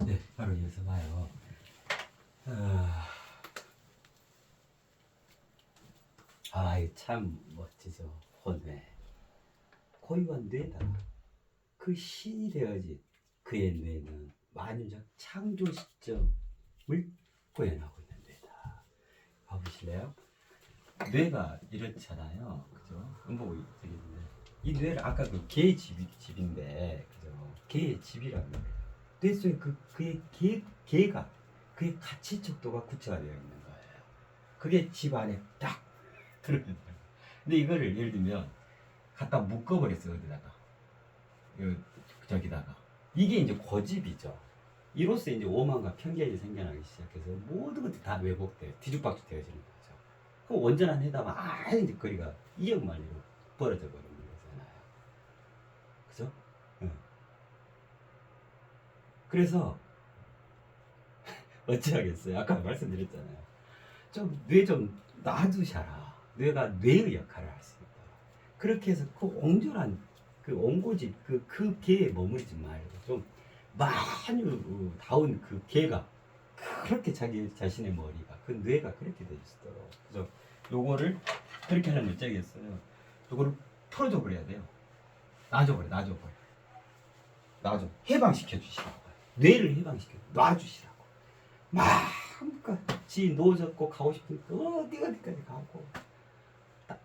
네, 바로 이어서 봐요. 이거 참 멋지죠. 혼외. 고유한 뇌다. 그 신이 되어진 그의 뇌는 만유적 창조 시점을 구현하고 있는 뇌다. 봐보실래요? 뇌가 이렇잖아요. 그죠? 이 뇌를 아까 그 개의 집인데, 그죠? 개의 집이라는 거예요. 뇌 속에 그의 개가 그의 가치 척도가 구체화되어 있는 거예요. 그게 집 안에 딱 들어있는 거예요. 근데 이거를 예를 들면 갖다 묶어버렸어 어디다가 저기다가 이게 이제 고집이죠. 이로써 이제 오만과 편견이 생겨나기 시작해서 모든 것들이 다 왜곡돼요. 뒤죽박죽 되어지는 거죠. 그 온전한 회담은 이제 거리가 2억 마리로 벌어져 버리는 거잖아요. 그죠? 응. 그래서 어찌하겠어요? 아까 말씀드렸잖아요. 뇌 좀 놔두셔라. 뇌가 뇌의 역할을 할 수 있다. 그렇게 해서 그 옹졸한 그 옹고집 그 개에 머무르지 말고 좀 마녀다운 그 개가 그렇게 자기 자신의 머리가 그 뇌가 그렇게 돼 있도록 그래서 요거를 그렇게 하려면 어쩌겠어요? 요거를 풀어줘 버려야 돼요. 놔줘버려. 해방시켜 주시라고. 뇌를 해방시켜 놔주시라고. 마음껏 지 노졌고 가고 싶으니까 어디까지 가고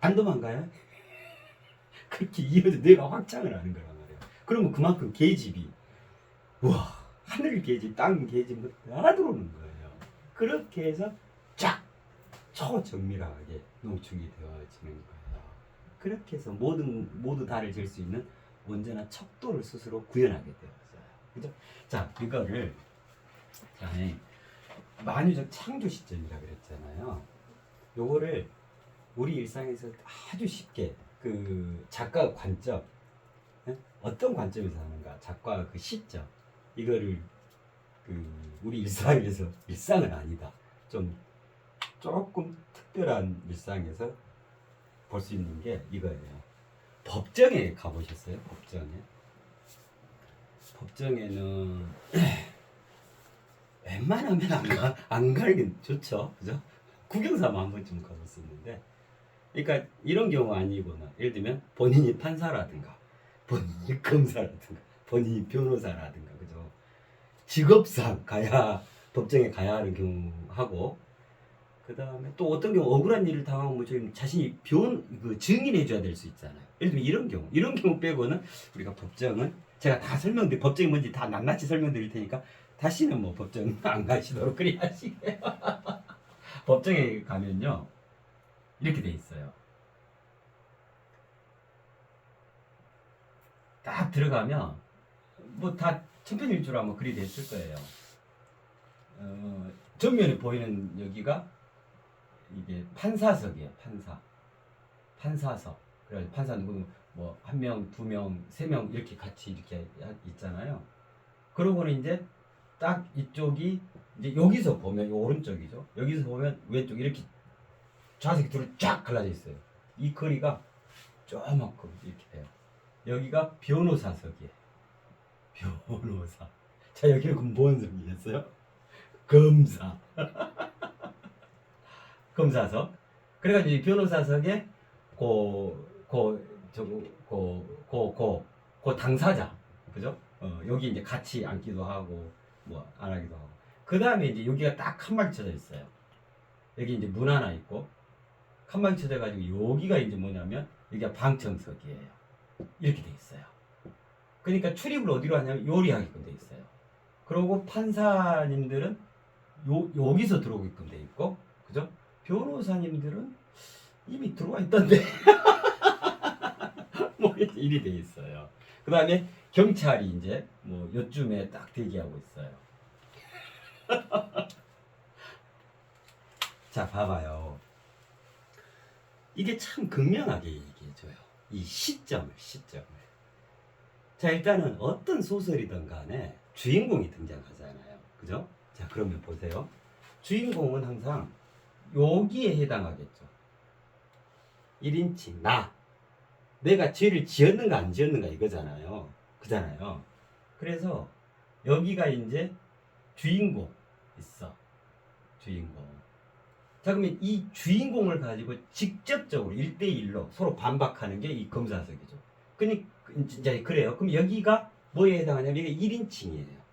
안 도망가요? 그렇게 이어져 뇌가 확장을 하는 거란 말이에요. 그러면 그만큼 계집이 와 하늘 계집, 땅 계집 다 들어오는 거예요. 그렇게 해서 쫙 초정밀하게 농축이 되어지는 거예요. 그렇게 해서 모두 다를 질 수 있는 온전한 척도를 스스로 구현하게 되었어요. 그죠? 자, 이거를 자, 만유적 창조 시점이라 그랬잖아요. 요거를 우리 일상에서 아주 쉽게 그 작가 관점, 어떤 관점에서 하는가, 작가 그 시점, 이거를 그 우리 일상에서 일상은 아니다. 좀 조금 특별한 일상에서 볼 수 있는 게 이거예요. 법정에 가보셨어요? 법정에는 웬만하면 안 가긴 좋죠. 그죠? 구경삼아 한 번쯤 가볼 수 있는데, 그러니까 이런 경우 아니거나, 예를 들면 본인이 판사라든가, 본인이 검사라든가, 본인이 변호사라든가, 그죠? 직업상 법정에 가야 하는 경우하고, 그 다음에 또 어떤 경우 억울한 일을 당하면 뭐 지금 자신이 증인해줘야 될 수 있잖아요. 예를 들면 이런 경우 빼고는 우리가 법정은 제가 다 법정이 뭔지 다 낱낱이 설명드릴 테니까 다시는 뭐 법정 안 가시도록 그리 하시게요. 법정에 가면요 이렇게 돼 있어요. 딱 들어가면 뭐 다 천편일주로 아마 그리 됐을 거예요. 정면에 보이는 여기가 이게 판사석이에요. 판사석. 그래서 판사 누구 뭐 한 명, 두 명, 세 명 이렇게 같이 이렇게 있잖아요. 그러고는 이제 딱 이쪽이 이제 여기서 보면 오른쪽이죠. 여기서 보면 왼쪽 이렇게 좌석이 둘이 쫙 갈라져 있어요. 이 거리가 조만큼 이렇게 돼요. 여기가 변호사석이에요. 변호사. 자, 여기는 그럼 뭔 석이겠어요? 검사. 검사석. 그래가지고 이 변호사석에 그 당사자, 그죠? 여기 이제 같이 앉기도 하고 뭐 안 하기도 하고. 그 다음에 이제 여기가 딱 칸막이 쳐져 있어요. 여기 이제 문 하나 있고 칸막이 쳐져가지고 여기가 이제 뭐냐면 여기가 방청석이에요. 이렇게 돼 있어요. 그러니까 출입을 어디로 하냐면 요리하게끔 돼 있어요. 그리고 판사님들은 여기서 들어오게끔 돼 있고, 그죠? 변호사님들은 이미 들어와 있던데 뭐 이리 돼 있어요. 그 다음에 경찰이 이제 뭐 요쯤에 딱 대기하고 있어요. 자, 봐봐요. 이게 참 극명하게 얘기해줘요. 이 시점을. 자, 일단은 어떤 소설이든 간에 주인공이 등장하잖아요. 그죠? 자, 그러면 보세요. 주인공은 항상 여기에 해당하겠죠. 1인칭 내가 죄를 지었는가 안 지었는가 이거잖아요. 그잖아요. 그래서 여기가 이제 주인공 있어. 주인공. 자, 그러면 이 주인공을 가지고 직접적으로 1대1로 서로 반박하는 게 이 검사석이죠. 그러니까 이제 그래요. 그럼 여기가 뭐에 해당하냐면 이게 1인칭이에요.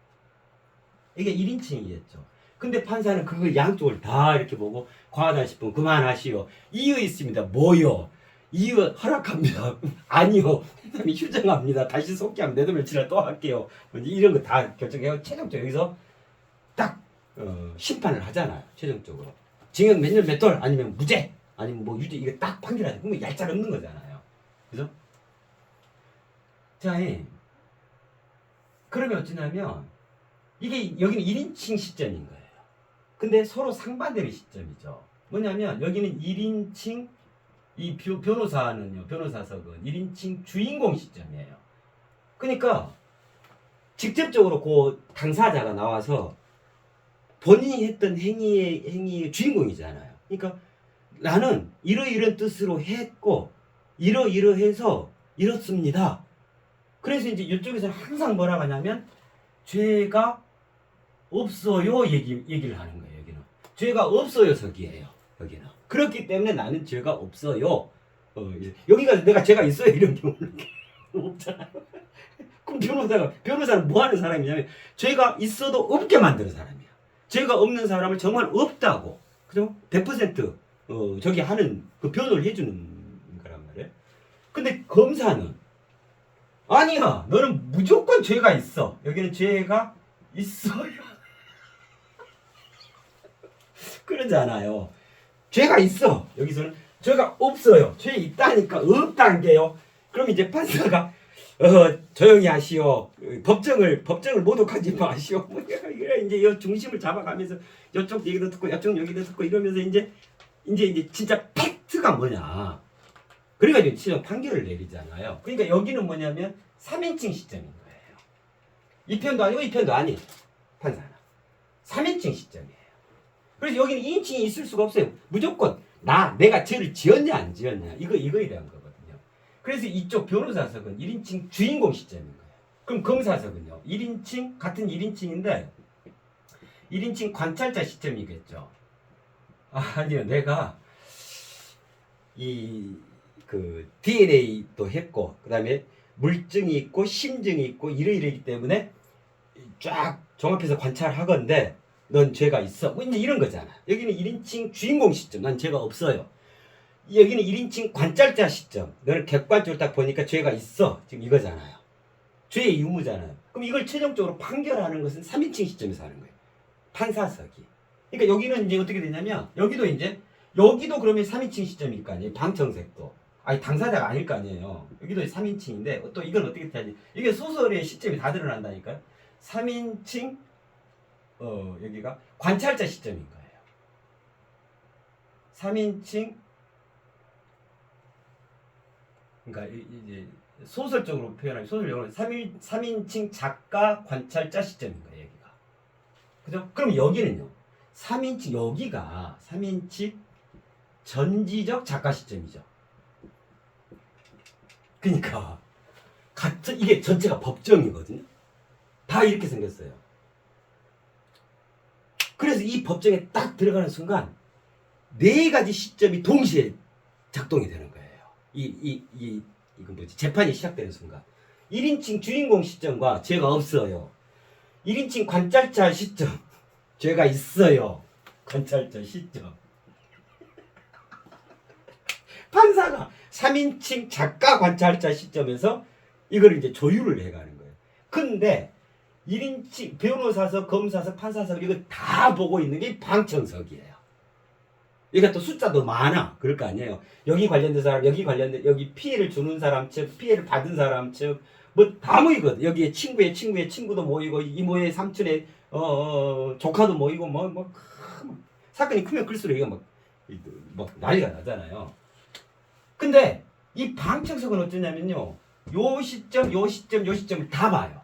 이게 1인칭이겠죠. 근데 판사는 그걸 양쪽을 다 이렇게 보고 과하다 싶으면 그만하시오. 이유 있습니다. 뭐요? 이유 허락합니다. 아니요. 휴정합니다. 다시 속기하면 내도 며칠을 또 할게요. 이런 거 다 결정해요. 최종적으로 여기서 딱 심판을 하잖아요. 최종적으로. 징역 몇 년 몇 돌 아니면 무죄 아니면 뭐 유죄 이거 딱 판결하죠. 그러면 얄짤 없는 거잖아요. 그죠? 자, 그러면 어쩌냐면 이게 여기는 1인칭 시점인 거예요. 근데 서로 상반되는 시점이죠. 뭐냐면 여기는 1인칭 이 변호사는요. 변호사석은 1인칭 주인공 시점이에요. 그러니까 직접적으로 그 당사자가 나와서 본인이 했던 행위의 주인공이잖아요. 그러니까 나는 이러이런 뜻으로 했고 이러이러해서 이렇습니다. 그래서 이제 이쪽에서는 항상 뭐라고 하냐면 죄가 없어요 얘기를 하는 거예요. 여기는 죄가 없어요 석이에요. 여기는 그렇기 때문에 나는 죄가 없어요. 여기가 내가 죄가 있어요 이런 경우는 없잖아요. 그럼 변호사는 뭐 하는 사람이냐면 죄가 있어도 없게 만드는 사람이야. 죄가 없는 사람을 정말 없다고 그죠? 100% 저기 하는 그 변호를 해주는 거란 말이에요. 근데 검사는 아니야 너는 무조건 죄가 있어. 여기는 죄가 있어요. 그러지 않아요. 죄가 있어. 여기서는 죄가 없어요. 죄 있다니까 없다는 게요. 그럼 이제 판사가 조용히 하시오. 법정을 모독하지 마시오. 이제 이 중심을 잡아가면서 이쪽 얘기도 듣고 이쪽 얘기도 듣고 이러면서 이제 진짜 팩트가 뭐냐. 그래가지고 최종 판결을 내리잖아요. 그러니까 여기는 뭐냐면 3인칭 시점인 거예요. 이 편도 아니고 이 편도 아닌 판사는 3인칭 시점이에요. 그래서 여기는 2인칭이 있을 수가 없어요. 무조건 내가 죄를 지었냐 안 지었냐 이거에 대한 거거든요. 그래서 이쪽 변호사석은 1인칭 주인공 시점인 거예요. 그럼 검사석은요. 1인칭 같은 1인칭인데 1인칭 관찰자 시점이겠죠. 아니요. 내가 그 DNA도 했고 그다음에 물증이 있고 심증이 있고 이러이러기 때문에 쫙 종합해서 관찰하건데 넌 죄가 있어. 뭐 이제 이런 거잖아. 여기는 1인칭 주인공 시점. 난 죄가 없어요. 여기는 1인칭 관찰자 시점. 너는 객관적으로 딱 보니까 죄가 있어. 지금 이거잖아요. 죄의 유무잖아요. 그럼 이걸 최종적으로 판결하는 것은 3인칭 시점에서 하는 거예요. 판사석이. 그러니까 여기는 이제 어떻게 되냐면 여기도 그러면 3인칭 시점일 거 아니에요. 방청색도. 아니 당사자가 아닐 거 아니에요. 여기도 3인칭인데 또 이건 어떻게 되지? 이게 소설의 시점이 다 드러난다니까요. 3인칭 여기가 관찰자 시점인 거예요. 3인칭 그러니까 이제 소설적으로 표현하면 소설 영어로 3인칭 작가 관찰자 시점인 거예요. 여기가. 그죠? 그럼 여기는요. 3인칭 여기가 3인칭 전지적 작가 시점이죠. 그러니까 이게 전체가 법정이거든요. 다 이렇게 생겼어요. 그래서 이 법정에 딱 들어가는 순간 4가지 시점이 동시에 작동이 되는 거예요. 이건 뭐지? 재판이 시작되는 순간. 1인칭 주인공 시점과 죄가 없어요. 1인칭 관찰자 시점. 죄가 있어요. 관찰자 시점. 판사가 3인칭 작가 관찰자 시점에서 이걸 이제 조율을 해가는 거예요. 근데 1인칭 변호사석, 검사석, 판사석 이거 다 보고 있는 게 방청석이에요. 여기가 또 숫자도 많아. 그럴 거 아니에요. 여기 관련된 사람, 여기 피해를 주는 사람 측, 피해를 받은 사람 측, 뭐 다 모이거든. 여기에 친구의 친구도 모이고, 이모의 삼촌의, 조카도 모이고, 사건이 크면 클수록 이거 막 난리가 나잖아요. 근데 이 방청석은 어쩌냐면요. 요 시점을 다 봐요.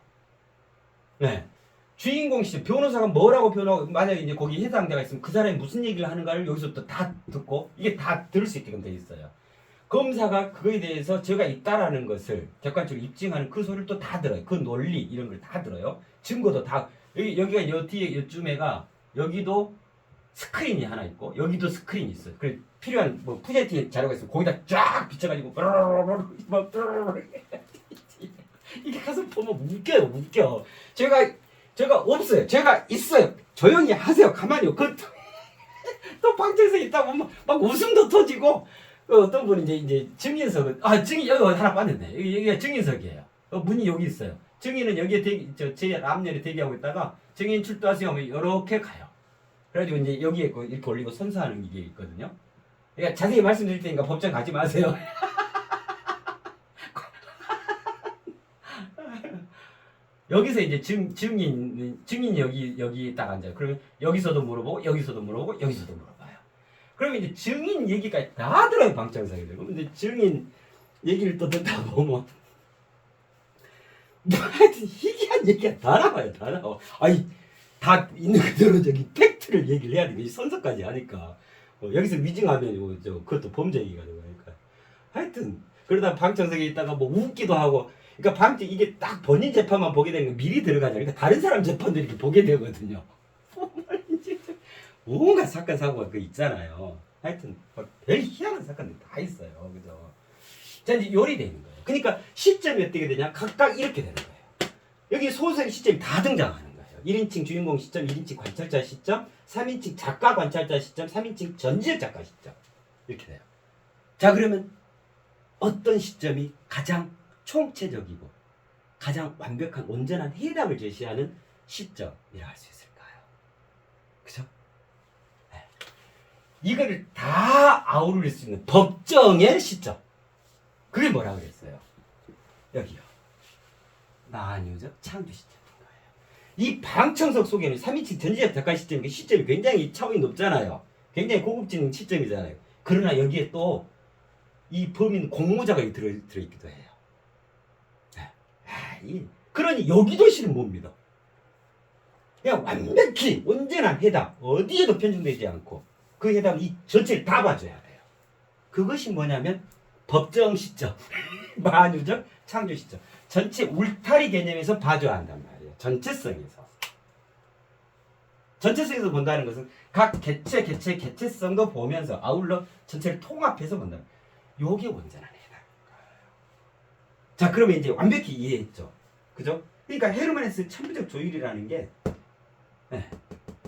네. 주인공 시점, 변호사가 뭐라고 변호하고, 만약에 이제 거기 해당자가 있으면 그 사람이 무슨 얘기를 하는가를 여기서부터 다 듣고, 이게 다 들을 수 있게끔 돼 있어요. 검사가 그거에 대해서 죄가 있다라는 것을 객관적으로 입증하는 그 소리를 또 다 들어요. 그 논리, 이런 걸 다 들어요. 증거도 다 여기가 요 뒤에 요쯤에가 여기도 스크린이 하나 있고 여기도 스크린이 있어요. 그래 필요한 뭐 프레젠팅 자료가 있으면 거기다 쫙 비춰가지고 막 이게 가서 보면 웃겨요, 웃겨. 제가 없어요. 제가 있어요. 조용히 하세요. 가만히요. 또 방청석에 있다 보면 막 웃음도 터지고 어떤 분이 이제 증인석은 증인 여기 하나 빠졌네. 여기가 증인석이에요. 문이 여기 있어요. 증인은 여기에 제 앞면에 대기하고 있다가 증인 출두하세요 하면 이렇게 가요. 그래가지고 이제 여기에 이렇게 올리고 선서하는 게 있거든요. 그러니까 자세히 말씀드릴 테니까 법정 가지 마세요. 여기서 이제 증인이 여기 딱 앉아요. 그러면 여기서도 물어보고 여기서도 물어보고 여기서도 물어봐요. 그러면 이제 증인 얘기까지 다 들어요, 방청석에. 그럼 이제 증인 얘기를 또 듣다 보면 뭐 하여튼 희귀한 얘기가 다 나와요, 다 나와. 아니 다 있는 그대로 저기 팩트를 얘기를 해야 되고 선서까지 하니까 여기서 위증하면 그것도 범죄 얘기가 되고 하니까 하여튼 그러다 방청석에 있다가 뭐 웃기도 하고. 그러니까 이게 딱 본인 재판만 보게 되는 거 미리 들어가잖아요. 그러니까 다른 사람 재판도 이렇게 보게 되거든요. 온갖 사건 사고가 그 있잖아요. 하여튼 별 희한한 사건들이 다 있어요. 그죠? 자 이제 요리되는 거예요. 그러니까 시점이 어떻게 되냐? 각각 이렇게 되는 거예요. 여기 소설 시점이 다 등장하는 거예요. 1인칭 주인공 시점, 1인칭 관찰자 시점, 3인칭 작가 관찰자 시점, 3인칭 전지적 작가 시점 이렇게 돼요. 자 그러면 어떤 시점이 가장 총체적이고 가장 완벽한 온전한 해답을 제시하는 시점이라 할 수 있을까요? 그죠? 네. 이거를 다 아우를 수 있는 법정의 시점. 그게 뭐라 그랬어요? 여기요. 만유적 창조 시점인 거예요. 이 방청석 속에는 3인칭 전지적 작가 시점, 시점이 굉장히 차원이 높잖아요. 굉장히 고급진 시점이잖아요. 그러나 여기에 또 이 범인 공모자가 들어있기도 해요. 그러니 여기도 실은 못 믿어. 그냥 완벽히 온전한 해답, 어디에도 편중되지 않고 그 해답 이 전체를 다 봐줘야 돼요. 그것이 뭐냐면 법정 시점, 만유적 창조 시점, 전체 울타리 개념에서 봐줘야 한단 말이에요. 전체성에서 본다는 것은 각 개체성도 보면서 아울러 전체를 통합해서 본다. 요게 온전한 해답. 자, 그러면 이제 완벽히 이해했죠. 그죠? 그러니까 헤르만 헤스의 천부적 조율이라는 게, 네.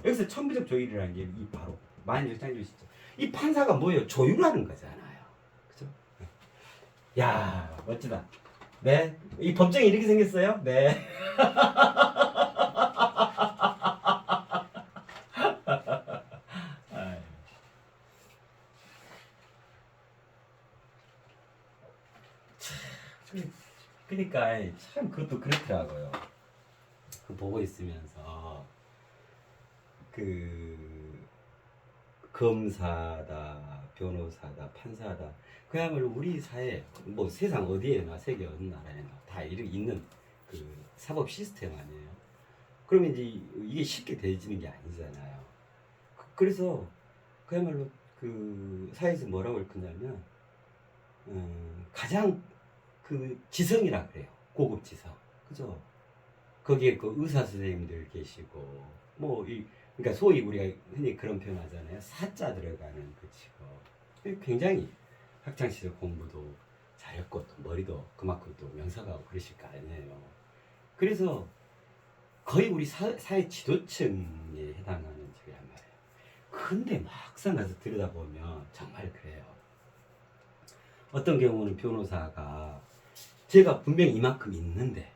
여기서 천부적 조율이라는 게 이 바로 만유적 창조 시점. 이 판사가 뭐예요? 조율하는 거잖아요. 그죠? 네. 야, 멋지다. 네. 이 법정이 이렇게 생겼어요? 네. 그러니까 참 그것도 그렇더라고요. 그 보고 있으면서 그 검사다, 변호사다, 판사다, 그야말로 우리 사회 뭐 세상 어디에나 세계 어느 나라에나 다 이렇게 있는 그 사법 시스템 아니에요. 그러면 이제 이게 쉽게 되지는 게 아니잖아요. 그래서 그야말로 그 사회에서 뭐라고 할 거냐면 가장 그 지성이라 그래요. 고급 지성. 그죠? 거기에 그 의사 선생님들 계시고, 그러니까 소위 우리가 흔히 그런 표현 하잖아요. 사자 들어가는 그 직업. 굉장히 학창시절 공부도 잘했고, 또 머리도 그만큼 또 명석하고 그러실 거 아니에요. 그래서 거의 우리 사회 지도층에 해당하는 저기란 말이에요. 근데 막상 가서 들여다보면 정말 그래요. 어떤 경우는 변호사가 제가 분명히 이만큼 있는데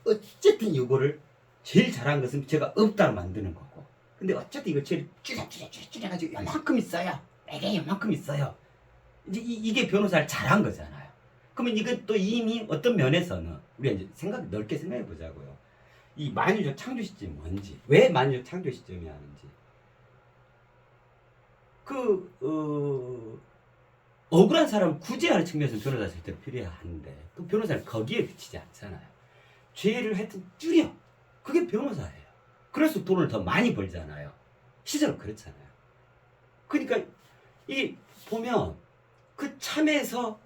어쨌든 이거를 제일 잘한 것은 제가 없다고 만드는 거고, 근데 어쨌든 이걸 제일 줄여가지고 이만큼 있어요. 내게 이만큼 있어요. 이제 이게 변호사를 잘한 거잖아요. 그러면 이건 또 이미 어떤 면에서는 우리가 이제 넓게 생각해 보자고요. 이 만유적 창조 시점이 뭔지, 왜 만유적 창조 시점이 하는지, 억울한 사람을 구제하는 측면에서 변호사가 절대로 필요한데 또 변호사는 거기에 그치지 않잖아요. 죄를 하여튼 줄여. 그게 변호사예요. 그래서 돈을 더 많이 벌잖아요. 시절은 그렇잖아요. 그러니까 이 보면 그 참에서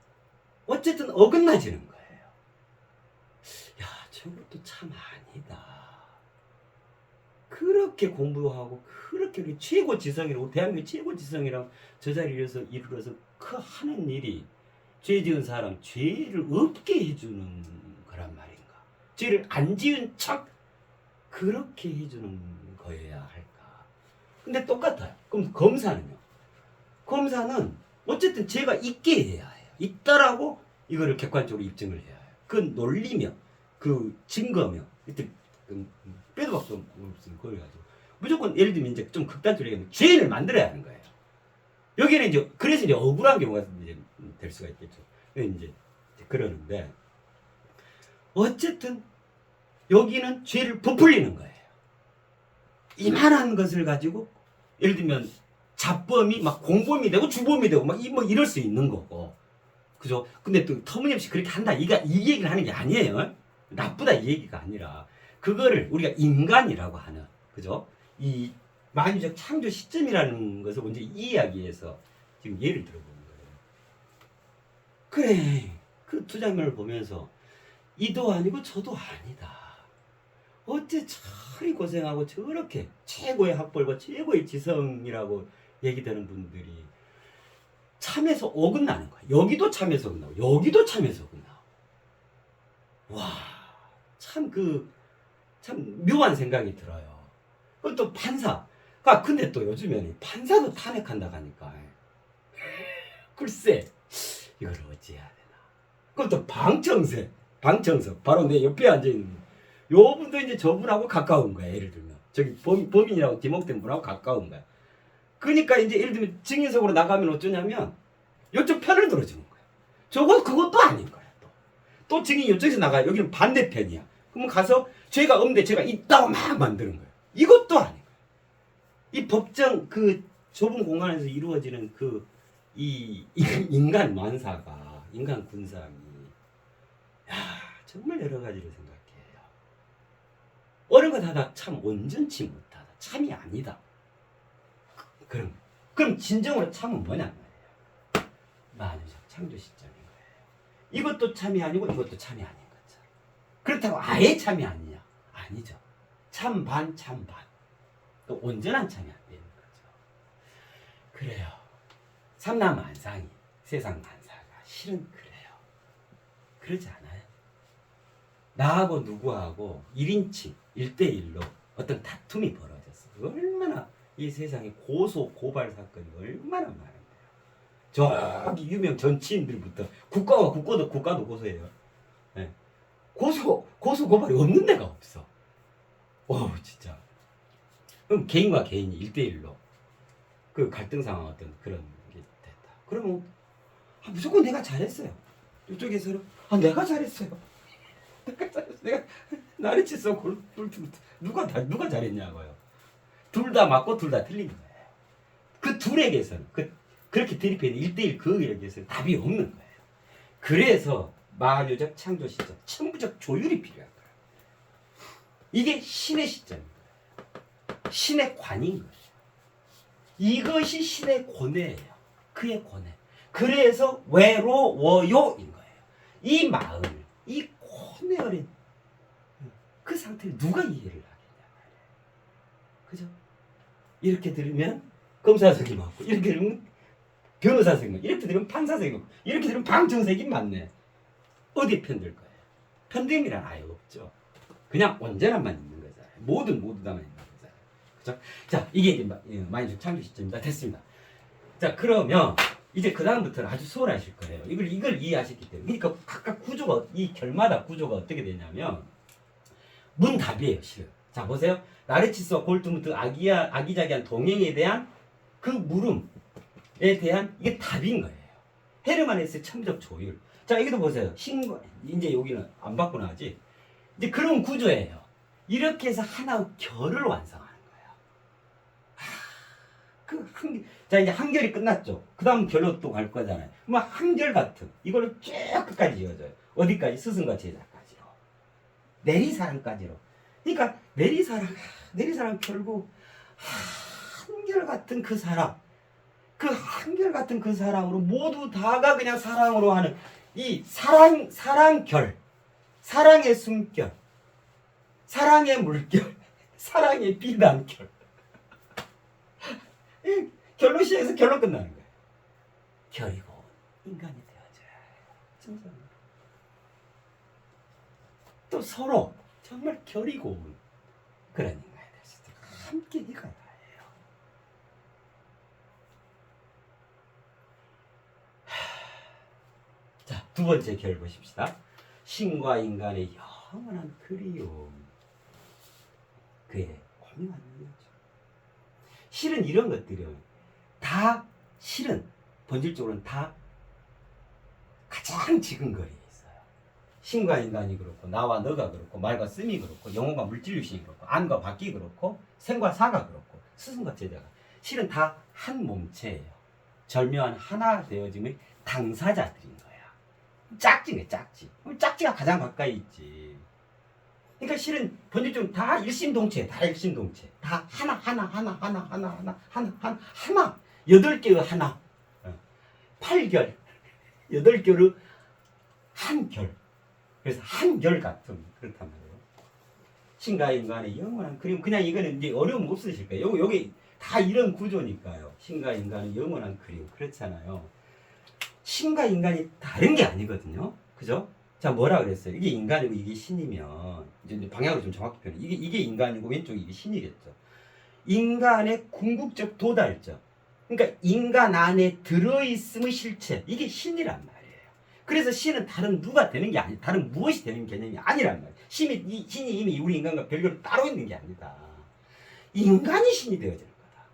어쨌든 어긋나지는 거예요. 야, 저것도 참 아니다. 그렇게 공부하고 그렇게 우리 최고 지성이라고 대한민국 최고 지성이라고 저 자리에서 이르러서 그 하는 일이 죄 지은 사람 죄를 없게 해주는 거란 말인가? 죄를 안 지은 척 그렇게 해주는 거여야 할까? 근데 똑같아요. 그럼 검사는요? 검사는 어쨌든 죄가 있게 해야 해요. 있다라고 이거를 객관적으로 입증을 해야 해요. 그 논리며 그 증거며 빼도 박도 없으면 그걸 가지고 무조건 예를 들면 이제 좀 극단적으로 얘기하면 죄인을 만들어야 하는 거예요. 여기는 이제 그래서 이제 억울한 경우가 이제 될 수가 있겠죠. 이제 그러는데 어쨌든 여기는 죄를 부풀리는 거예요. 이만한 것을 가지고 예를 들면 자범이 막 공범이 되고 주범이 되고 막 뭐 이럴 수 있는 거고, 그죠? 근데 또 터무니없이 그렇게 한다 이 얘기를 하는 게 아니에요. 나쁘다 이 얘기가 아니라 그거를 우리가 인간이라고 하는, 그죠? 이 만유적 창조 시점이라는 것을 먼저 이해하기 위해서 지금 예를 들어보는 거예요. 그래, 그 두 장면을 보면서 이도 아니고 저도 아니다. 어째 저리 고생하고 저렇게 최고의 학벌과 최고의 지성이라고 얘기되는 분들이 참에서 어긋나는 거야. 여기도 참에서 어긋나고 여기도 참에서 어긋나고. 와, 참 참 묘한 생각이 들어요. 또 판사. 근데 또 요즘에는 판사도 탄핵한다 하니까 글쎄 이걸 어찌해야 되나. 그럼 또 방청석 바로 내 옆에 앉아있는 요 분도 이제 저분하고 가까운 거야. 예를 들면 저기 범인이라고 지목된 분하고 가까운 거야. 그러니까 이제 예를 들면 증인석으로 나가면 어쩌냐면 이쪽 편을 들어주는 거야. 그것도 아닌 거야. 또 증인이 이쪽에서 나가요. 여기는 반대편이야. 그러면 가서 죄가 없는데 죄가 있다고 막 만드는 거야. 이것도 아닌 거야. 이 법정 그 좁은 공간에서 이루어지는 이 인간 만사가, 인간 군상이 정말 여러 가지를 생각해요. 어느 것 하나 참 온전치 못하다. 참이 아니다. 그럼 진정으로 참은 뭐냐 말이에요. 만유적 창조 시점인 거예요. 이것도 참이 아니고 이것도 참이 아닌 거죠. 그렇다고 아예 참이 아니냐? 아니죠. 참 반. 또 온전한 참이 안 되는 거죠. 그래요. 삼라만상이 세상 만사가 실은 그래요. 그러지 않아요? 나하고 누구하고 1인칭 1대1로 어떤 다툼이 벌어졌어. 얼마나 이 세상에 고발 사건이 얼마나 많은데요. 저기 유명 정치인들부터 국가도 고소해요. 네. 고소 고발이 없는 데가 없어. 진짜. 그럼 개인과 개인이 1대1로 그 갈등 상황 어떤 그런 게 됐다. 그러면 무조건 내가 잘했어요. 이쪽에서는 내가 잘했어요. 내가 나르치 쏘고 누가 잘했냐고요. 둘 다 맞고 둘 다 틀린 거예요. 그 둘에게서는 그렇게 대립해있는 1대1 그에게서는 답이 없는 거예요. 그래서 만유적 창조 시점, 천부적 조율이 필요한 거예요. 이게 신의 시점입니다. 신의 관인 거예요. 이것이 신의 고뇌예요. 그의 고뇌. 그래서 외로워요인 거예요. 이 마음, 이 고뇌 어린 그 상태를 누가 이해를 하겠냐 말이에요. 그죠? 이렇게 들으면 검사석이 맞고, 이렇게 들으면 변호사석이 맞고, 이렇게 들으면 판사석이 맞고, 이렇게 들으면 방청석이 맞네. 어디 편들 거예요? 편됨이란 아예 없죠. 그냥 온전함만 있는 거잖아요. 모든 다만 있는 거잖아요. 그죠? 자, 이게 이제 만유적 창조 시점입니다. 됐습니다. 자, 그러면 이제 그 다음부터는 아주 수월하실 거예요. 이걸 이해하셨기 때문에. 그러니까 각각 구조가, 이 결마다 구조가 어떻게 되냐면 문답이에요, 실은. 자, 보세요. 나르치스와 골트무트 아기자기한 동행에 대한 그 물음에 대한 이게 답인 거예요. 헤르만 헤세의 천부적 조율. 자, 여기도 보세요. 이제 여기는 안 받고 나지. 이제 그런 구조예요. 이렇게 해서 하나의 결을 완성하는 거예요. 자, 이제 한 결이 끝났죠. 그 다음 결로 또 갈 거잖아요. 뭐 한결 같은 이거를 쭉 끝까지 이어져요. 어디까지? 스승과 제자까지로. 내리사랑까지로. 그러니까 내리사랑 결국 한결같은 그 사랑, 그 한결같은 그 사랑으로 모두 다가 그냥 사랑으로 하는 이 사랑결, 사랑의 숨결, 사랑의 물결, 사랑의 비단결. 결로 시작해서 결로 끝나는 거예요. 결이고 인간이 되어줘야 해요. 진짜. 또 서로 정말 결이고 그런 인간이 될 수 있도록 함께 이가야 해요. 자, 두 번째 결 보십시다. 신과 인간의 영원한 그리움. 그의 오묘한 이유죠. 실은 이런 것들이 다 실은 본질적으로는 다 가장 지근거리에 있어요. 신과 인간이 그렇고 나와 너가 그렇고 말과 씀이 그렇고 영혼과 물질육신이 그렇고 안과 밖이 그렇고 생과 사가 그렇고 스승과 제자가 실은 다 한 몸체예요. 절묘한 하나 되어짐의 당사자들인 거야. 짝지네 짝지. 짝지가 가장 가까이 있지. 그러니까 실은 본질적으로 다 일심동체, 다 일심동체, 다 하나. 8개의 하나, 8결, 8결의 한 결. 그래서 한결 같은 그렇단 말이에요. 신과 인간의 영원한 그림. 그냥 이거는 이제 어려움 없으실 거예요. 여기 다 이런 구조니까요. 신과 인간의 영원한 그림. 그렇잖아요. 신과 인간이 다른 게 아니거든요. 그죠? 자, 뭐라 그랬어요? 이게 인간이고 이게 신이면 이제 방향을 좀 정확히 표현해. 이게 인간이고 왼쪽이 이게 신이겠죠. 인간의 궁극적 도달점. 그러니까 인간 안에 들어있음의 실체. 이게 신이란 말이에요. 그래서 신은 다른 누가 되는 게 아니, 다른 무엇이 되는 개념이 아니란 말이에요. 신이 이미 우리 인간과 별개로 따로 있는 게 아니다. 인간이 신이 되어지는 거다.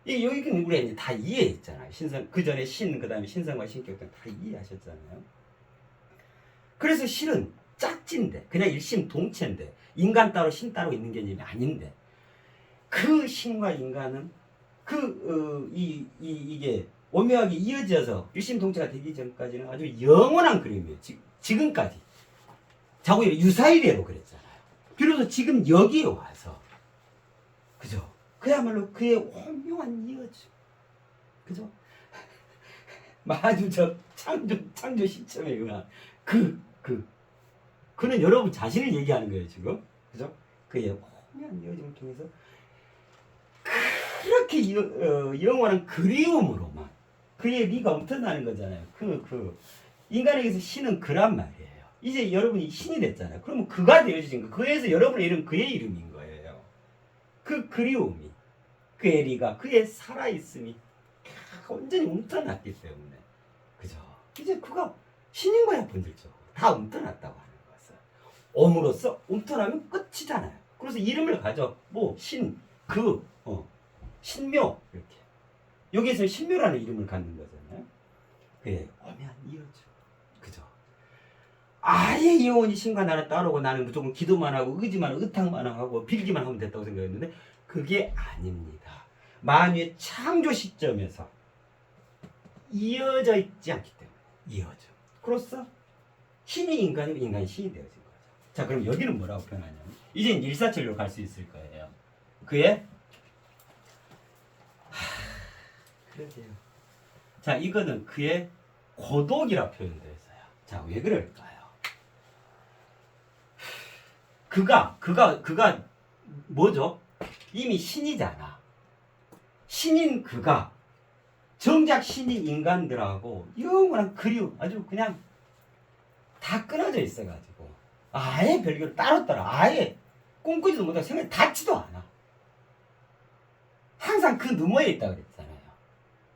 여기는 우리가 이제 다 이해했잖아요. 그 전에 신, 그 다음에 신성과 신격 다 이해하셨잖아요. 그래서 실은 짝지인데, 그냥 일심동체인데, 인간 따로 신 따로 있는 개념이 아닌데, 그 신과 인간은 이게 오묘하게 이어져서 일심동체가 되기 전까지는 아주 영원한 그림이에요. 지금까지. 자꾸 유사일회로 그랬잖아요. 비로소 지금 여기에 와서, 그죠? 그야말로 그의 오묘한 이어져. 그죠? 아주 창조 시점에 의한 그는 여러분 자신을 얘기하는 거예요, 지금. 그죠? 그의 오묘한 이어짐을 통해서 그렇게 영원한 그리움으로만 그의 미가 엄청나는 거잖아요. 인간에게서 신은 그란 말이에요. 이제 여러분이 신이 됐잖아요. 그러면 그가 되어지신 거. 그에서 여러분의 이름 그의 이름인 거예요. 그 그리움이, 그의 리가, 그의 살아있음이 온전히 움터났기 때문에, 그죠? 이제 그가 신인 거야, 본질적으로. 다 움터났다고 하는 것은. 엄으로써 움터나면 끝이잖아요. 그래서 이름을 가져. 신, 신묘, 이렇게. 여기에서 신묘라는 이름을 갖는 거잖아요. 그래, 오묘한 이어죠. 그죠? 아예 영원히 신과 나는 따르고 나는 무조건 기도만 하고 의지만 의탁만 하고 빌기만 하면 됐다고 생각했는데 그게 아닙니다. 만유의 창조 시점에서 이어져 있지 않기 때문에 이어져. 그로써 신이 인간이고 인간이 신이 되어진 거죠. 자, 그럼 여기는 뭐라고 표현하냐면 이젠 일사천리로 갈 수 있을 거예요. 그의 그러게요. 자, 이거는 그의 고독이라 표현되어 있어요. 자, 왜 그럴까요? 그가 뭐죠? 이미 신이잖아. 신인 그가 정작 신인 인간들하고 영원한 그리움, 아주 그냥 다 끊어져 있어가지고 아예 별개로 따로 아예 꿈꾸지도 못하고 생각이 닿지도 않아. 항상 그 너머에 있다 그랬잖아요.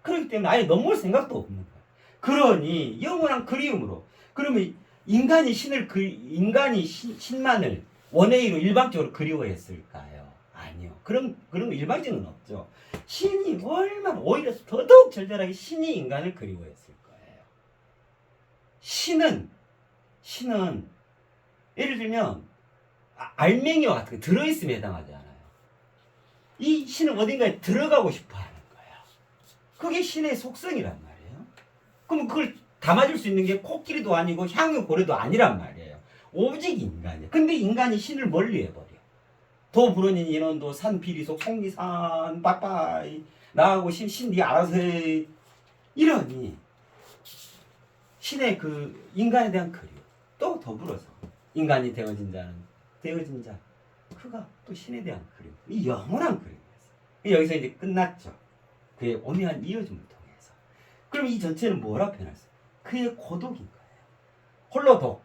그렇기 때문에 아예 넘어올 생각도 없는 거야. 그러니 영원한 그리움으로. 그러면 인간이 신만을 원웨이로 일방적으로 그리워했을까요? 아니요. 그런 거 일방적은 없죠. 신이 얼마나 오히려 더더욱 절절하게 신이 인간을 그리워했을 거예요. 신은 예를 들면 알맹이와 같은 거 들어있음에 해당하지 않아요. 이 신은 어딘가에 들어가고 싶어 하는 거야. 그게 신의 속성이란 말이에요. 그럼 그걸 담아줄 수 있는 게 코끼리도 아니고 향유 고래도 아니란 말이에요. 오직 인간이에요. 근데 인간이 신을 멀리해버려. 도불원인 인원도 산비리속 속리산 빠빠이 나하고 신 네 알아서 해. 이러니 신의 인간에 대한 그리움 또 더불어서 인간이 되어진 자는 되어진 자 그가 또 신에 대한 그림, 이 영원한 그림이었어요. 여기서 이제 끝났죠. 그의 오묘한 이어짐을 통해서. 그럼 이 전체는 뭐라 표현했어요? 그의 고독인 거예요. 홀로독.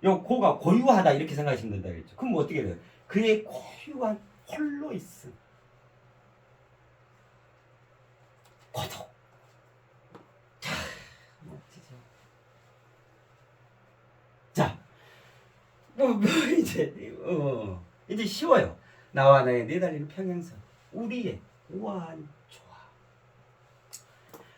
요 고가 고유하다 이렇게 생각하시면 된다 그랬죠. 그럼 어떻게 돼요? 그의 고유한 홀로 있음. 고독. 자, 멋지죠. 자, 이제 쉬워요. 나와 나의 내달리는 평행선. 우리의 우아한 조화.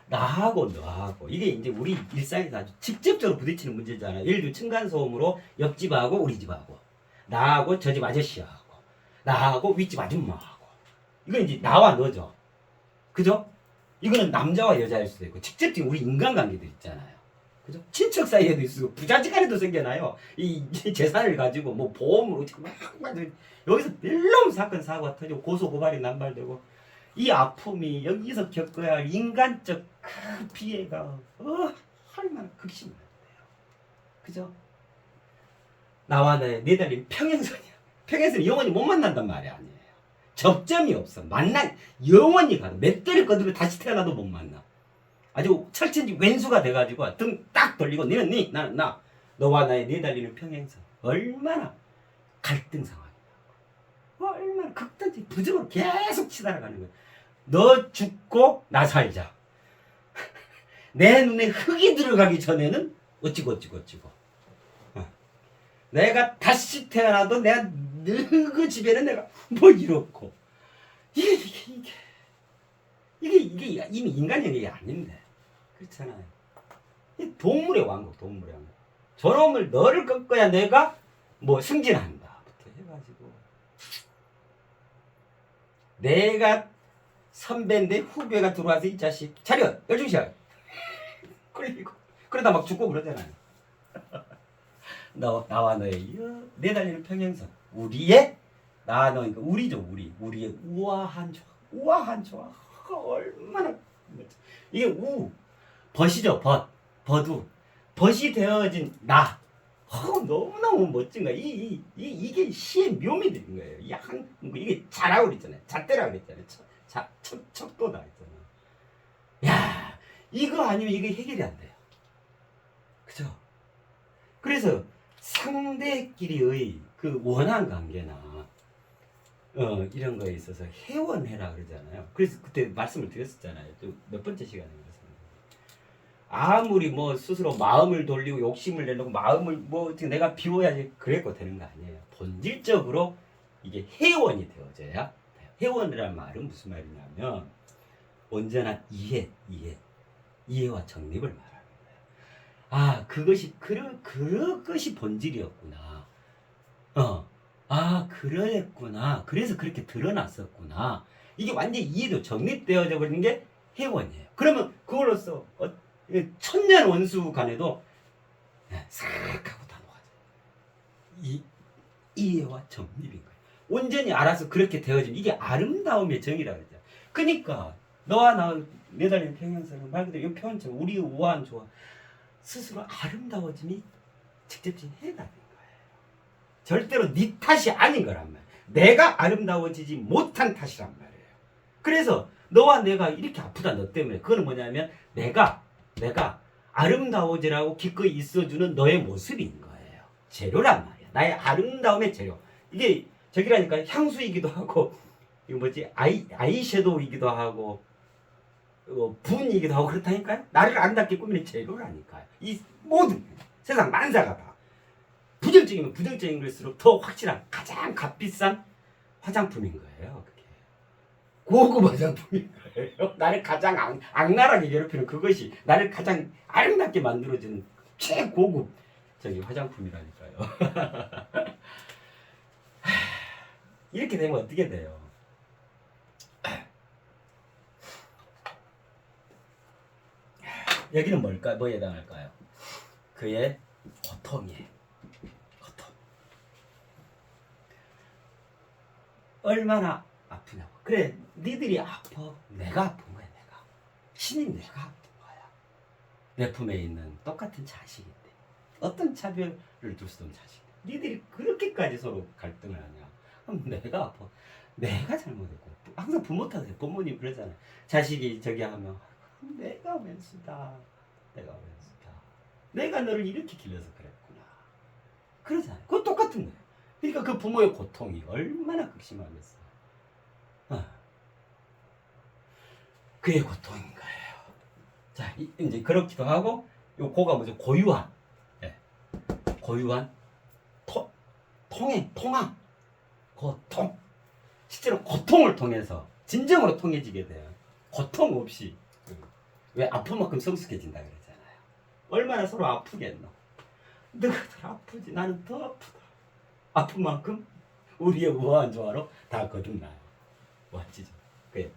나하고 너하고 이게 이제 우리 일상에서 아주 직접적으로 부딪히는 문제잖아요. 예를 들어 층간소음으로 옆집하고 우리 집하고 나하고 저 집 아저씨하고 나하고 윗집 아줌마하고 이건 이제 나와 너죠. 그죠? 이거는 남자와 여자일 수도 있고 직접적인 우리 인간관계도 있잖아요. 그죠? 친척 사이에도 있고 부자지간에도 생겨나요. 이 재산을 가지고 뭐 보험으로 막 여기서 멜로운 사건 사고가 터지고 고소 고발이 남발되고 이 아픔이 여기서 겪어야 할 인간적 큰 피해가 얼마나 극심한데요. 그죠? 나와 나의 내달린 평행선이야. 평행선이 영원히 못 만난단 말이 아니에요. 접점이 없어. 영원히 가도 몇 대를 거두면 다시 태어나도 못 만나. 아주 철천지 왼수가 돼가지고 등 딱 돌리고 너는 니 나는 나 너와 나의 내달리는 평행선 얼마나 갈등 상황이야. 얼마나 극단적 부정으로 계속 치달아가는 거야. 너 죽고 나 살자. 내 눈에 흙이 들어가기 전에는 어찌고 내가 다시 태어나도 내가 너그 집에는 내가 뭐 이렇고 이게 이미 인간의 일이 아닌데 그렇잖아요. 이 동물의 왕국. 저놈을 너를 꺾어야 내가 뭐 승진한다부터 해가지고 내가 선배인데 후배가 들어와서 이 자식 차려 열중시야 끌리고 그러다 막 죽고 그러잖아요. 나와 너의 내달리는 평행선 우리의 나와 너 그러니까 우리죠. 우리의 우아한 조화 얼마나 이게 벗이죠. 버두 벗이 되어진 나 너무너무 멋진 거야. 이게 시의 묘미 되는 거예요. 이게 자라고 그랬잖아요. 잣대라고 그랬잖아요. 척도다 했잖아요. 야, 이거 아니면 이게 해결이 안 돼요. 그죠? 그래서 상대끼리의 그 원한 관계나 이런 거에 있어서 회원해라 그러잖아요. 그래서 그때 말씀을 드렸었잖아요. 또 몇 번째 시간에 아무리 뭐 스스로 마음을 돌리고 욕심을 내려고 마음을 뭐 내가 비워야지 그랬고 되는 거 아니에요. 본질적으로 이게 회원이 되어져야 돼요. 회원이라는 말은 무슨 말이냐면 언제나 이해와 정립을 말하는 거예요. 아 그것이 본질이었구나. 그랬구나. 그래서 그렇게 드러났었구나. 이게 완전히 이해도 정립되어져 버리는 게 회원이에요. 그러면 그걸로써 천년 원수 간에도 싹 하고 다 놓아져요. 이해와 정립인 거예요. 온전히 알아서 그렇게 되어진 이게 아름다움의 정이라고 그러죠. 그러니까 너와 나 내달리는 평행선은 말 그대로 이 표현처럼 우리의 우아한 조화 스스로 아름다워짐이 직접적인 해답인 거예요. 절대로 네 탓이 아닌 거란 말이에요. 내가 아름다워지지 못한 탓이란 말이에요. 그래서 너와 내가 이렇게 아프다 너 때문에 그거는 뭐냐면 내가 아름다워지라고 기꺼이 있어주는 너의 모습인 거예요. 재료란 말이야. 나의 아름다움의 재료. 이게 저기라니까 향수이기도 하고 이거 뭐지 아이섀도우이기도 하고 분이기도 하고 그렇다니까요. 나를 아름답게 꾸미는 재료라니까요. 이 모든 세상 만사가 다 부정적이면 부정적인 걸수록 더 확실한 가장 값비싼 화장품인 거예요. 그게 고급 화장품인 거예요. 나를 가장 악랄하게 괴롭히는 그것이 나를 가장 아름답게 만들어주는 최고급 화장품이라니까요. 이렇게 되면 어떻게 돼요? 여기는 뭐에 해당할까요? 그의 고통이에요. 고통. 얼마나 아프냐고. 그래, 니들이 아파. 내가 아픈 거야, 내가. 신인 내가 아픈 거야. 내 품에 있는 똑같은 자식인데. 어떤 차별을 둘 수도 없는 자식인데. 니들이 그렇게까지 서로 갈등을 하냐. 내가 아파. 내가 잘못했고. 항상 부모 탓해요. 부모님 그러잖아요. 자식이 저기 하면 내가 왼수다. 내가 왼수다. 내가 너를 이렇게 길러서 그랬구나. 그러잖아요. 그건 똑같은 거예요. 그러니까 그 부모의 고통이 얼마나 극심하겠어요. 그의 고통인 거예요. 자, 이제 그렇기도 하고, 요 고가 뭐죠? 고유한. 예. 고유한 통행. 고통. 실제로 고통을 통해서 진정으로 통해지게 돼요. 고통 없이. 왜 아픔만큼 성숙해진다 그러잖아요. 얼마나 서로 아프겠노. 너희들 아프지. 나는 더 아프다. 아픈 만큼 우리의 우아한 조화로 다 거듭나요. 멋지죠. 그래.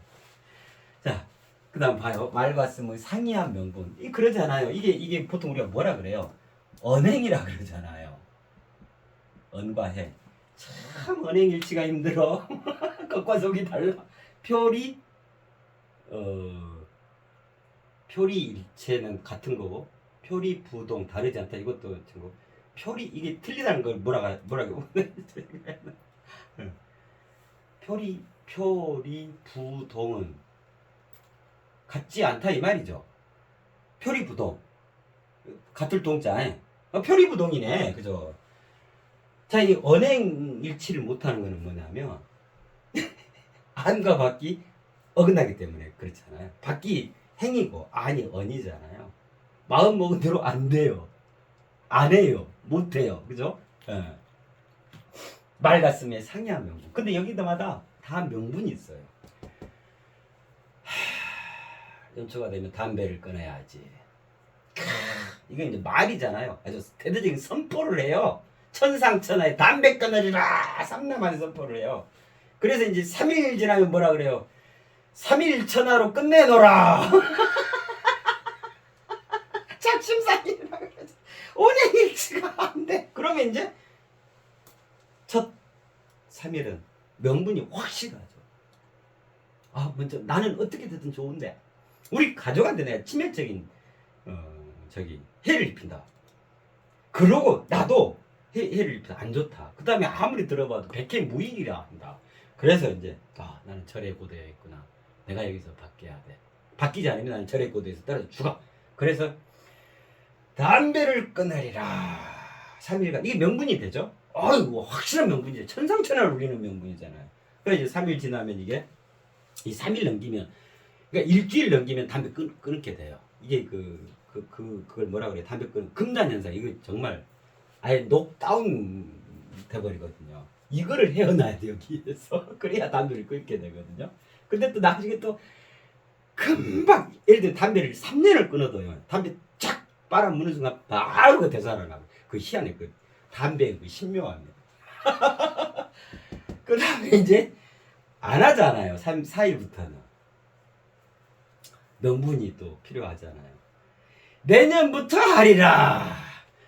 자, 그 다음 봐요. 말과 쓰의 상이한 명분. 그러잖아요. 이게 보통 우리가 뭐라 그래요? 언행이라 그러잖아요. 언과 해. 참 언행일치가 힘들어. 겉과 속이 달라. 표리일체는 같은 거고 표리부동 다르지 않다. 이것도 친구. 이게 틀리다는 걸 뭐라고 표리부동은 같지 않다 이 말이죠. 표리부동 같을 동자에 표리부동이네. 그죠? 자, 이 언행일치를 못하는 거는 뭐냐면 안과 밖이 어긋나기 때문에 그렇잖아요. 밖이 행이고 안이 언이잖아요. 마음 먹은 대로 안 돼요. 안 해요. 못 해요. 그죠? 예. 말 같음에 상이한 명분. 근데 여기다마다 다 명분이 있어요. 연초가 되면 담배를 끊어야지. 이건 이제 말이잖아요. 아주 대대적인 선포를 해요. 천상천하에 담배 끊으리라 삼남한테 선포를 해요. 그래서 이제 3일 지나면 뭐라 그래요? 3일 천하로 끝내놓으라. 작심삼일이라 그러지. 언행일치가 안 돼. 그러면 이제 첫 3일은 명분이 확실하죠. 먼저 나는 어떻게 되든 좋은데 우리 가족한테 내가 치명적인 해를 입힌다. 그러고 나도 해를 입힌다. 안 좋다. 그 다음에 아무리 들어봐도 백해무익이라 한다. 그래서 이제 나는 절에 고대에 있구나. 내가 여기서 바뀌어야 돼. 바뀌지 않으면 나는 절에 고대에서 떨어져 죽어. 그래서 담배를 끊으리라. 3일간 이게 명분이 되죠. 아이고 확실한 명분이죠. 천상천하를 울리는 명분이잖아요. 그래서 이제 3일 지나면 이게 이 3일 넘기면 그러니까 일주일 넘기면 담배 끊게 돼요. 이게 그걸 뭐라 그래? 담배 끊는 금단 현상. 이거 정말 아예 녹다운 돼버리거든요. 이거를 헤어나야 돼요, 여기에서. 그래야 담배를 끊게 되거든요. 근데 또 나중에 또 금방 예를 들어 담배를 3년을 끊어도요. 담배 쫙 빨아무는 순간 바로 그 되살아나고 그 희한해. 그 담배의 그 신묘함이에요. 그 다음에 이제 안 하잖아요. 4일부터는. 명분이 또 필요하잖아요. 내년부터 하리라.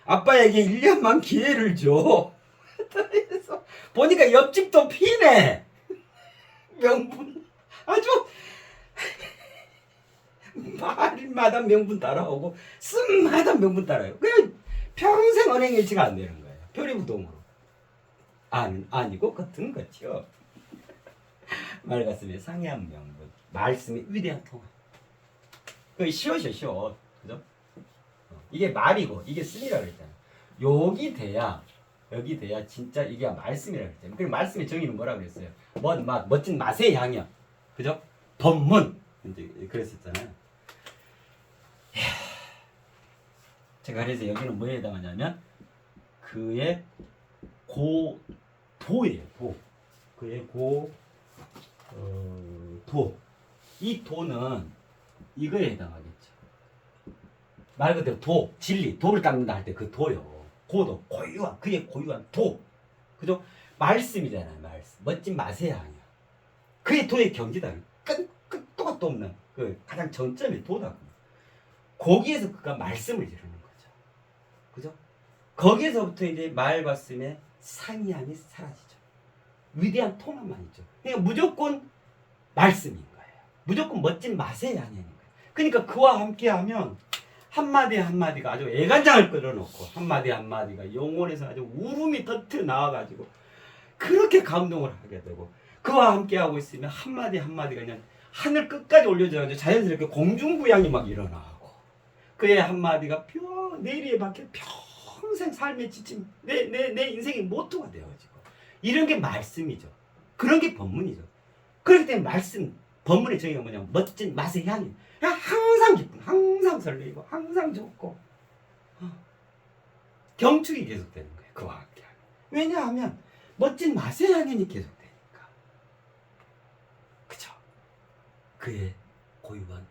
아빠에게 1년만 기회를 줘. 그래서 보니까 옆집도 피네. 명분 아주 말마다 명분 따라오고 쓴마다 명분 따라요. 그냥 평생 언행일치가 안 되는 거예요. 표리부동으로. 아니고 같은 거죠. 말 같으면 상이한 명분. 말씀이 위대한 통합. 그 쉬워. 그죠? 이게 말이고 이게 쓴이라고 그랬잖아요. 여기 돼야 진짜 이게 말씀이라고 그랬잖아요. 그 말씀의 정의는 뭐라고 그랬어요? 멋진 맛의 향연. 그죠? 법문. 이제 그랬었잖아요. 제가 그래서 여기는 뭐에 해당하냐면 그의 도예요. 그의 도. 이 도는 이거에 해당하겠죠. 말 그대로 도, 진리, 도를 닦는다 할 때 그 도요. 고도, 그의 고유한 도. 그죠? 말씀이잖아요, 말씀. 멋진 맛의 향연. 그의 도의 경지다. 끝도 끝도 없는 그 가장 정점이 도다. 거기에서 그가 말씀을 이루는 거죠. 그죠? 거기에서부터 이제 말과 씀의 상이함이 사라지죠. 위대한 통합만 있죠. 그러니까 무조건 말씀인 거예요. 무조건 멋진 맛의 향연인 거예요. 그러니까 그와 함께하면 한마디 한마디가 아주 애간장을 끌어놓고 한마디 한마디가 영혼에서 아주 울음이 터트 나와가지고 그렇게 감동을 하게 되고 그와 함께 하고 있으면 한마디 한마디가 그냥 하늘 끝까지 올려져가지고 자연스럽게 공중부양이 막 일어나고 그의 한마디가 내리에 박혀 평생 삶의 지침 내 인생의 모토가 되어지고 이런 게 말씀이죠. 그런 게 법문이죠. 그렇기 때문에 말씀 법문의 정의가 뭐냐면 멋진 맛의 향이 그냥 항상 기쁨 항상 설레이고 항상 좋고 경축이 계속되는 거예요. 그와 함께 하면. 왜냐하면 멋진 맛의 향연이 계속되니까. 그죠? 그의 고유한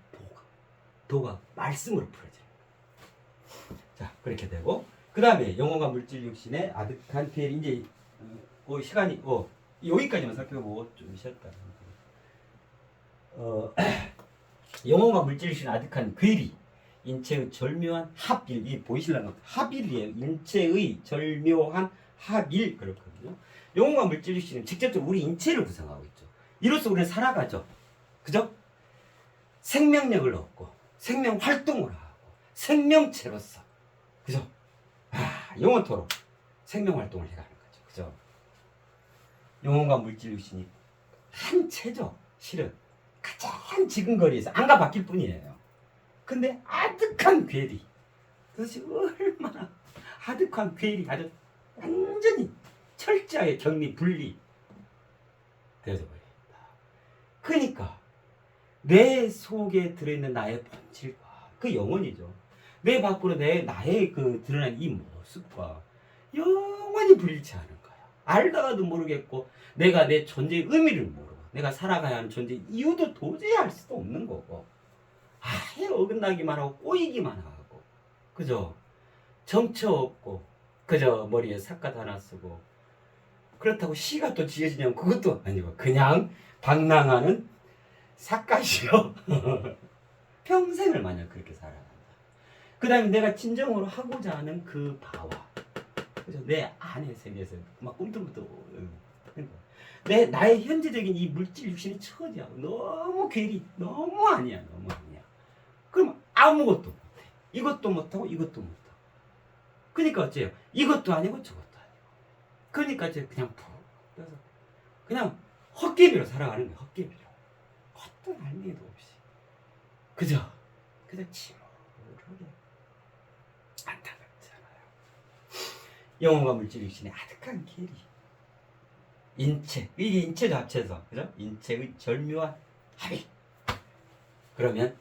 도가 말씀으로 풀어지는 거예요. 자, 그렇게 되고 그 다음에 영혼과 물질 육신의 아득한 피해 이제 시간이 여기까지만 살펴보고 좀 쉬었다. 영혼과 물질 육신의 아득한 괴리 인체의 절묘한 합일 이 보이실라나 합일이에요. 인체의 절묘한 합일 그렇거든요. 영혼과 물질 육신은 직접적으로 우리 인체를 구성하고 있죠. 이로써 우리는 살아가죠. 그죠? 생명력을 얻고 생명 활동을 하고 생명체로서 그죠? 영원토록 생명 활동을 해가는 거죠. 그죠? 영혼과 물질 육신이 한 체죠. 실은 가장 지근거리에서 안과 바뀔 뿐이에요. 근데 아득한 괴리 그것이 얼마나 아득한 괴리 아주 완전히 철저하게 격리 분리 되어져 버립니다. 그러니까 내 속에 들어있는 나의 본질과 그 영혼이죠. 내 밖으로 나의 그 드러난 이 모습과 영원히 불일치하는 거야. 알다가도 모르겠고 내가 내 존재의 의미를 모르고 내가 살아가야 하는 존재의 이유도 도저히 알 수도 없는 거고 아예 어긋나기만 하고 꼬이기만 하고 그죠? 정처 없고 그저 머리에 삿갓 하나 쓰고 그렇다고 시가 또 지어지냐면 그것도 아니고 그냥 방랑하는 삿갓이요. 평생을 만약 그렇게 살아간다. 그 다음에 내가 진정으로 하고자 하는 그 바와 그죠? 내 안의 세계에서 막 꿈틀꿈틀 나의 현재적인 이 물질 육신이 처지하고 너무 괴리 너무 아니야. 그럼 아무것도 못해. 이것도 못하고 이것도 못하고. 그러니까 어째요? 이것도 아니고 저것도 아니고. 그러니까 이제 그냥 그래서 그냥 헛개비로 살아가는 거예요. 헛개비로. 어떤 알맹이도 없이. 그저 침울하게 안타깝잖아요. 영혼과 물질 육신의 아득한 괴리. 인체. 이게 인체도 합쳐서 그죠? 인체의 절묘한 합의. 그러면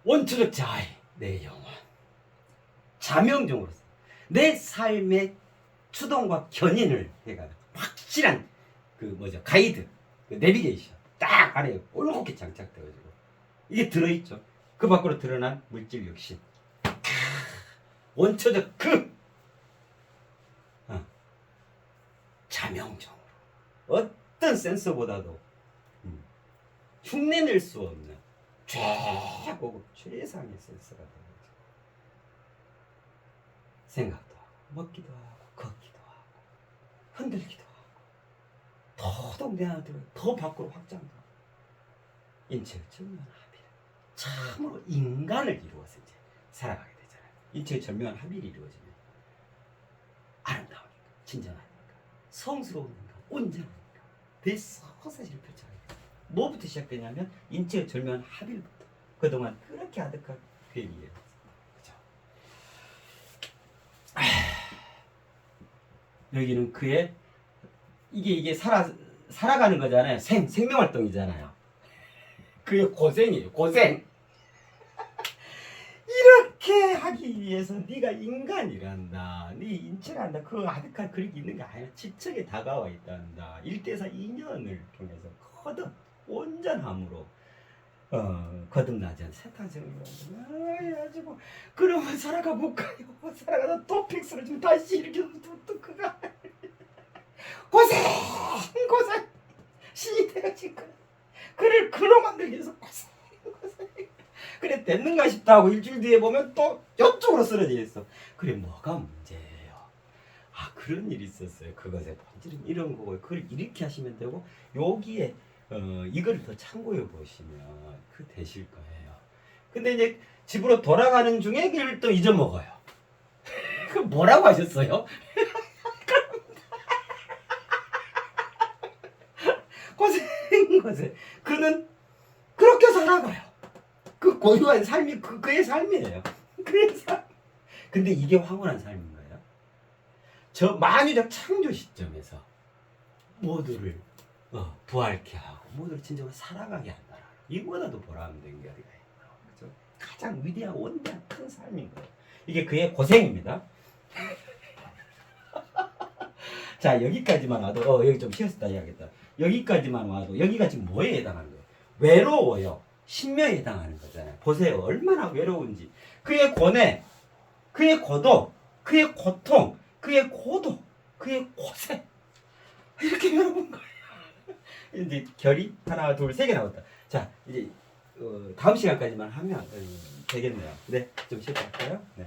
원초적 자아의 내 영혼 자명종으로서 내 삶의 추동과 견인을 해가 확실한 가이드 그 내비게이션 딱 안에 올곧게 장착되어지고 이게 들어있죠. 그 밖으로 드러난 물질 육신 원초적 자명종으로 어떤 센서보다도 흉내낼 수 없는 최고급 최상의 센서가 되는 거죠. 생각도 하고 먹기도 하고 걷기도 하고 흔들기도 하고 더더욱 내 안에 더 밖으로 확장도 하고 인체의 절묘한 합일 참으로 인간을 이루어서 이제 살아가게 되잖아요. 인체의 절묘한 합일이 이루어지면 아름다우니까 진정하니까 성스러우니까 온전하니까 대서사실을 펼쳐가게 돼요. 뭐부터 시작되냐면 인체의 절묘한 합일부터 그동안 그렇게 아득한 괴리예요. 그죠? 여기는 그의 이게 살아가는 거잖아요. 생명활동이잖아요. 그의 고생이에요. 고생. 이렇게 하기 위해서 네가 인간이란다. 네 인체란다. 그 아득한 그릇이 있는 게 아니야. 지척에 다가와 있단다. 1대4 인연을 통해서 거듭 온전함으로 거듭나지 않은 새 탄생을 이루어가지고 그러면 살아가 못 가요. 살아가다 또 픽 쓰러지면 다시 이렇게 또 그가 고생 신이 되어진 거야. 그를 그로 만들기 위해서 고생 그래 됐는가 싶다 하고 일주일 뒤에 보면 또 이쪽으로 쓰러져 있어. 그래 뭐가 문제예요? 그런 일이 있었어요. 그것의 본질은 이런 거고 그걸 이렇게 하시면 되고 여기에 이걸 더 참고해 보시면 그 되실 거예요. 근데 이제 집으로 돌아가는 중에 이걸 또 잊어먹어요. 그 뭐라고 하셨어요? 고생. 그는 그렇게 살아가요. 그 고유한 삶이 그의 삶이에요. 그의 삶. 근데 이게 황홀한 삶인 거예요. 저 만유적 창조 시점에서 모두를 부활케 하고 모두를 진정으로 살아가게 한다. 이거보다도 보람된 게 어디가 있나. 그죠? 가장 위대한 원대한 큰 삶인 거예요. 이게 그의 고생입니다. 자, 여기까지만 와도 여기 좀 쉬었다 해야겠다. 여기까지만 와도 여기가 지금 뭐에 해당하는 거예요? 외로워요. 신명에 해당하는 거잖아요. 보세요. 얼마나 외로운지. 그의 고뇌, 그의 고독, 그의 고통, 그의 고독, 그의 고생. 이렇게 외로운 거예요. 이제 결이 하나, 둘, 세 개 나왔다. 자, 이제 다음 시간까지만 하면 되겠네요. 네, 좀 쉬었다 할까요? 네.